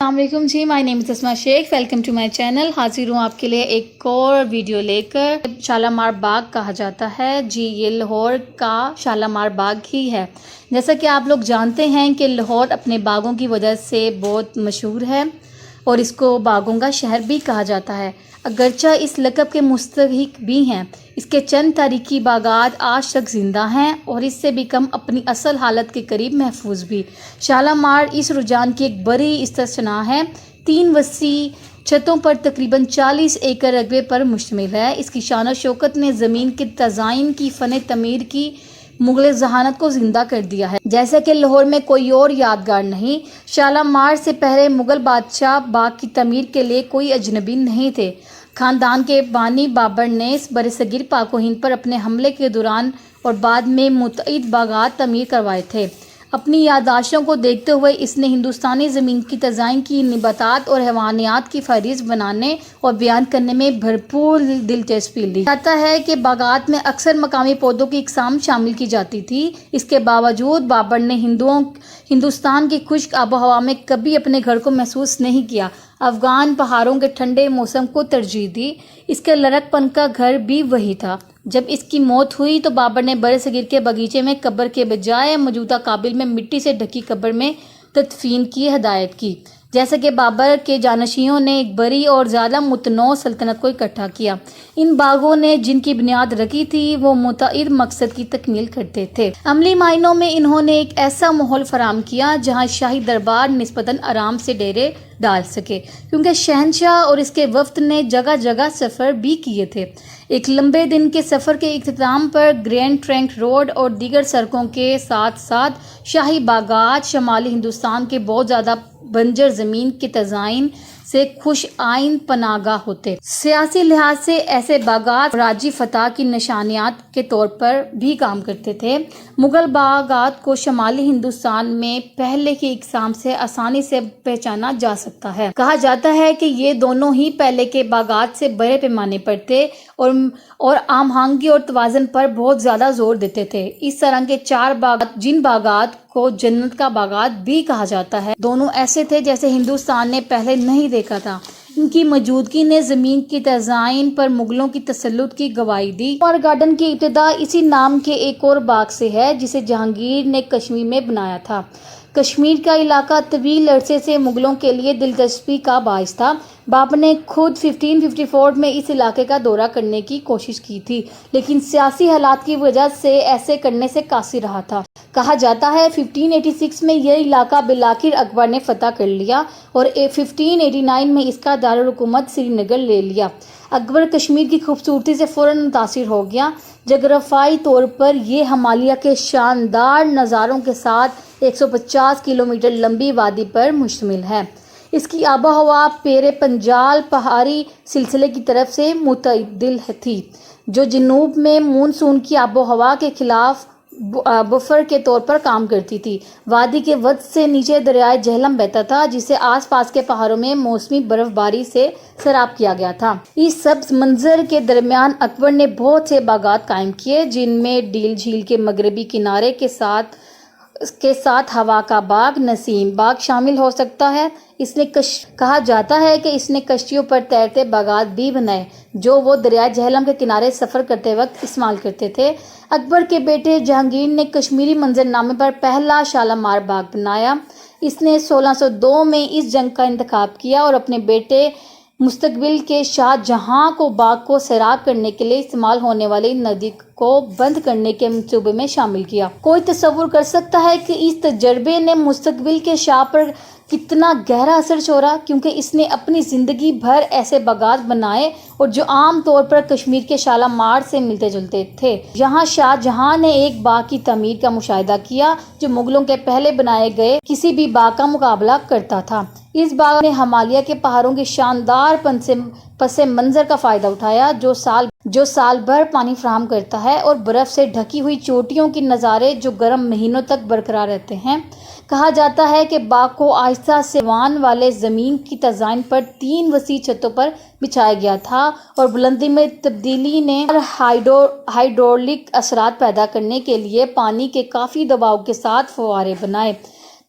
السلام علیکم جی، مائی نیم از اسما شیخ، welcome to my channel. حاضر ہوں آپ کے لیے ایک اور ویڈیو لے کر۔ شالامار باغ کہا جاتا ہے جی، یہ لاہور کا شالامار باغ ہی ہے۔ جیسا کہ آپ لوگ جانتے ہیں کہ لاہور اپنے باغوں کی وجہ سے بہت مشہور ہے اور اس کو باغوں کا شہر بھی کہا جاتا ہے، اگرچہ اس لقب کے مستحق بھی ہیں۔ اس کے چند تاریخی باغات آج تک زندہ ہیں اور اس سے بھی کم اپنی اصل حالت کے قریب محفوظ بھی۔ شالامار اس رجحان کی ایک بڑی استثناء ہے۔ 3 وسیع چھتوں پر تقریباً 40 ایکڑ رقبے پر مشتمل ہے۔ اس کی شان و شوکت نے زمین کے تزئین کی فن تعمیر کی مغل ذہانت کو زندہ کر دیا ہے۔ جیسا کہ لاہور میں کوئی اور یادگار نہیں، شالامار سے پہلے مغل بادشاہ باغ کی تعمیر کے لیے کوئی اجنبی نہیں تھے۔ خاندان کے بانی بابر نے برصغیر پاک و ہند پر اپنے حملے کے دوران اور بعد میں متعدد باغات تعمیر کروائے تھے۔ اپنی یادداشتوں کو دیکھتے ہوئے اس نے ہندوستانی زمین کی تزئین کی نباتات اور حیوانات کی فہرست بنانے اور بیان کرنے میں بھرپور دلچسپی لی۔ جاتا ہے کہ باغات میں اکثر مقامی پودوں کی اقسام شامل کی جاتی تھی۔ اس کے باوجود بابر نے ہندوستان کی خشک آب و ہوا میں کبھی اپنے گھر کو محسوس نہیں کیا، افغان پہاڑوں کے ٹھنڈے موسم کو ترجیح دی۔ اس کے لڑک پن کا گھر بھی وہی تھا۔ جب اس کی موت ہوئی تو بابر نے برصغیر کے باغیچے میں قبر کے بجائے موجودہ کابل میں مٹی سے ڈھکی قبر میں تدفین کی ہدایت کی، جیسا کہ بابر کے جانشینوں نے ایک بڑی اور زیادہ متنوع سلطنت کو اکٹھا کیا۔ ان باغوں نے جن کی بنیاد رکھی تھی وہ متعدد مقصد کی تکمیل کرتے تھے۔ عملی معنوں میں انہوں نے ایک ایسا ماحول فراہم کیا جہاں شاہی دربار نسبتاً آرام سے ڈیرے ڈال سکے، کیونکہ شہنشاہ اور اس کے وفد نے جگہ جگہ سفر بھی کیے تھے۔ ایک لمبے دن کے سفر کے اختتام پر گرینڈ ٹرنک روڈ اور دیگر سڑکوں کے ساتھ ساتھ شاہی باغات شمالی ہندوستان کے بہت زیادہ بنجر زمین کے تزئین سے خوش آئند پناہ گاہ ہوتے۔ سیاسی لحاظ سے ایسے باغات راجی فتح کی نشانیات کے طور پر بھی کام کرتے تھے۔ مغل باغات کو شمالی ہندوستان میں پہلے کی اقسام سے آسانی سے پہچانا جا سکتا ہے۔ کہا جاتا ہے کہ یہ دونوں ہی پہلے کے باغات سے بڑے پیمانے پر تھے اور ہم آہنگی اور توازن پر بہت زیادہ زور دیتے تھے۔ اس طرح کے 4 باغات، جن باغات کو جنت کا باغات بھی کہا جاتا ہے، دونوں ایسے تھے جیسے ہندوستان نے پہلے نہیں دیکھا تھا۔ ان کی موجودگی نے زمین کی تزئین پر مغلوں کی تسلط کی گواہی دی۔ اور گارڈن کی ابتدا اسی نام کے ایک اور باغ سے ہے جسے جہانگیر نے کشمیر میں بنایا تھا۔ کشمیر کا علاقہ طویل عرصے سے مغلوں کے لیے دلچسپی کا باعث تھا۔ بابر نے خود 1554 میں اس علاقے کا دورہ کرنے کی کوشش کی تھی، لیکن سیاسی حالات کی وجہ سے ایسے کرنے سے قاصر رہا تھا۔ کہا جاتا ہے 1586 میں یہ علاقہ بالآخر اکبر نے فتح کر لیا اور 1589 میں اس کا دارالحکومت سری نگر لے لیا۔ اکبر کشمیر کی خوبصورتی سے فوراً متاثر ہو گیا۔ جغرافیائی طور پر یہ ہمالیہ کے شاندار نظاروں کے ساتھ 150 کلومیٹر لمبی وادی پر مشتمل ہے۔ اس کی آب و ہوا پیر پنجال پہاڑی سلسلے کی طرف سے متعدل تھی، جو جنوب میں مونسون کی آب و ہوا کے خلاف بفر کے طور پر کام کرتی تھی۔ وادی کے وسط سے نیچے دریائے جہلم بہتا تھا، جسے آس پاس کے پہاڑوں میں موسمی برف باری سے سیراب کیا گیا تھا۔ اس سبز منظر کے درمیان اکبر نے بہت سے باغات قائم کیے، جن میں ڈیل جھیل کے مغربی کنارے کے ساتھ ہوا کا باغ، نسیم باغ شامل ہو سکتا ہے۔ کہا جاتا ہے کہ اس نے کشتیوں پر تیرتے باغات بھی بنائے، جو وہ دریائے جہلم کے کنارے سفر کرتے وقت استعمال کرتے تھے۔ اکبر کے بیٹے جہانگیر نے کشمیری منظر نامے پر پہلا شالامار باغ بنایا۔ اس نے 1602 میں اس جنگ کا انتخاب کیا اور اپنے بیٹے مستقبل کے شاہ جہاں کو باغ کو سیراب کرنے کے لیے استعمال ہونے والی ندی کو بند کرنے کے منصوبے میں شامل کیا۔ کوئی تصور کر سکتا ہے کہ اس تجربے نے مستقبل کے شاہ پر کتنا گہرا اثر چھوڑا، کیونکہ اس نے اپنی زندگی بھر ایسے باغات بنائے اور جو عام طور پر کشمیر کے شالامار سے ملتے جلتے تھے۔ یہاں شاہ جہاں نے ایک باغ کی تعمیر کا مشاہدہ کیا جو مغلوں کے پہلے بنائے گئے کسی بھی باغ کا مقابلہ کرتا تھا۔ اس باغ نے ہمالیہ کے پہاڑوں کے شاندار پس منظر کا فائدہ اٹھایا، جو سال بھر پانی فراہم کرتا ہے، اور برف سے ڈھکی ہوئی چوٹیوں کے نظارے جو گرم مہینوں تک برقرار رہتے ہیں۔ کہا جاتا ہے کہ باغ کو آہستہ سے وان والے زمین کی تزئین پر 3 وسیع چھتوں پر بچھایا گیا تھا اور بلندی میں تبدیلی نے ہائیڈرولک اثرات پیدا کرنے کے لیے پانی کے کافی دباؤ کے ساتھ فوارے بنائے۔